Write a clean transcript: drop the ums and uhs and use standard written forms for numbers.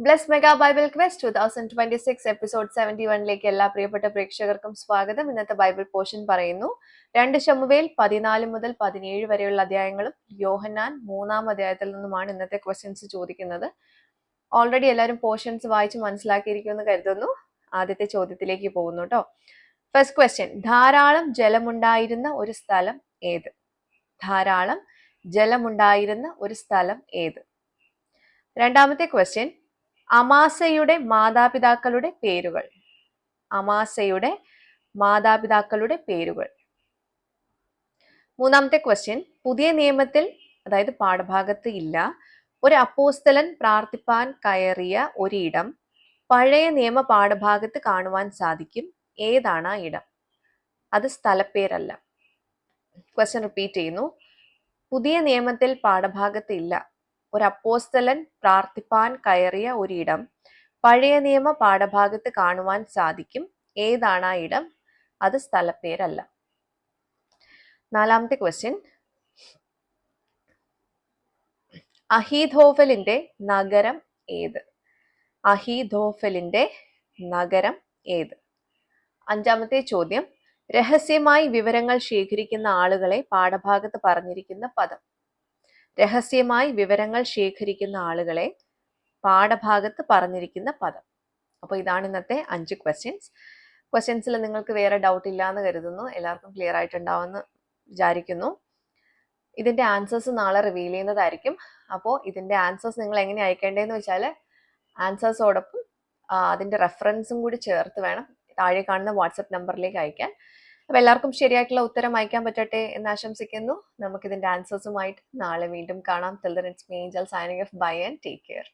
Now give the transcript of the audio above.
Bless mega Bible quest 2026 episode 71ലേക്ക് എല്ലാ പ്രിയപ്പെട്ട പ്രേക്ഷകർക്കും സ്വാഗതം. ഇന്നത്തെ ബൈബിൾ പോർഷൻ പറയുന്നു 2 ശമൂവേൽ 14 മുതൽ 17 വരെയുള്ള അധ്യായങ്ങളും യോഹന്നാൻ 3-ാം അധ്യായത്തിൽ നിന്നുമാണ് ഇന്നത്തെ ക്വസ്റ്റ്യൻസ് ചോദിക്കുന്നത്. ഓൾറെഡി എല്ലാവരും പോർഷൻസ് വായിച്ച് മനസ്സിലാക്കിയിരിക്കുമെന്ന് കരുതുന്നു. ആദ്യത്തെ ചോദ്യത്തിലേക്ക് പോകുന്നു കേട്ടോ. ഫസ്റ്റ് ക്വസ്റ്റ്യൻ, ധാരാളം ജലമുണ്ടായിരുന്ന ഒരു സ്ഥലം ഏത്? ധാരാളം ജലമുണ്ടായിരുന്ന ഒരു സ്ഥലം ഏത്? രണ്ടാമത്തെ ക്വസ്റ്റ്യൻ, അമാസയുടെ മാതാപിതാക്കളുടെ പേരുകൾ. അമാസയുടെ മാതാപിതാക്കളുടെ പേരുകൾ. മൂന്നാമത്തെ ക്വസ്റ്റ്യൻ, പുതിയ നിയമത്തിൽ അതായത് പാഠഭാഗത്ത് ഇല്ല, ഒരു അപ്പോസ്തലൻ പ്രാർത്ഥിപ്പാൻ കയറിയ ഒരിടം പഴയ നിയമ പാഠഭാഗത്ത് കാണുവാൻ സാധിക്കും. ഏതാണ് ആ ഇടം? അത് സ്ഥലപ്പേരല്ല. ക്വസ്റ്റ്യൻ റിപ്പീറ്റ് ചെയ്യുന്നു. പുതിയ നിയമത്തിൽ പാഠഭാഗത്ത് ഇല്ല, ഒരു അപ്പോസ്തലൻ പ്രാർത്ഥിപ്പാൻ കയറിയ ഒരിടം പഴയ നിയമ പാഠഭാഗത്ത് കാണുവാൻ സാധിക്കും. ഏതാണ് ആ ഇടം? അത് സ്ഥലപ്പേരല്ല. നാലാമത്തെ ക്വസ്റ്റ്യൻ, അഹീഥോഫലിന്റെ നഗരം ഏത്? അഹീഥോഫലിന്റെ നഗരം ഏത്? അഞ്ചാമത്തെ ചോദ്യം, രഹസ്യമായി വിവരങ്ങൾ ശേഖരിക്കുന്ന ആളുകളെ പാഠഭാഗത്ത് പറഞ്ഞിരിക്കുന്ന പദം. രഹസ്യമായി വിവരങ്ങൾ ശേഖരിക്കുന്ന ആളുകളെ പാഠഭാഗത്ത് പറഞ്ഞിരിക്കുന്ന പദം. അപ്പോൾ ഇതാണ് ഇന്നത്തെ 5 ക്വസ്റ്റ്യൻസ്. ക്വസ്റ്റ്യൻസിൽ നിങ്ങൾക്ക് വേറെ ഡൗട്ട് ഇല്ലാന്ന് കരുതുന്നു. എല്ലാവർക്കും ക്ലിയർ ആയിട്ടുണ്ടാവുമെന്ന് വിചാരിക്കുന്നു. ഇതിന്റെ ആൻസേഴ്സ് നാളെ റിവീൽ ചെയ്യുന്നതായിരിക്കും. അപ്പോൾ ഇതിന്റെ ആൻസേഴ്സ് നിങ്ങൾ എങ്ങനെ അയക്കേണ്ടതെന്ന് വെച്ചാൽ ആൻസേഴ്സോടൊപ്പം അതിന്റെ റെഫറൻസും കൂടി ചേർത്ത് വേണം താഴെ കാണുന്ന വാട്സപ്പ് നമ്പറിലേക്ക് അയക്കാൻ. അപ്പോൾ എല്ലാവർക്കും ശരിയായിട്ടുള്ള ഉത്തരം അയക്കാൻ പറ്റട്ടെ എന്ന് ആശംസിക്കുന്നു. നമുക്കിതിന്റെ ആൻസേഴ്സുമായിട്ട് നാളെ വീണ്ടും കാണാം. Till then, it's me, Angel, signing off. Bye and take care.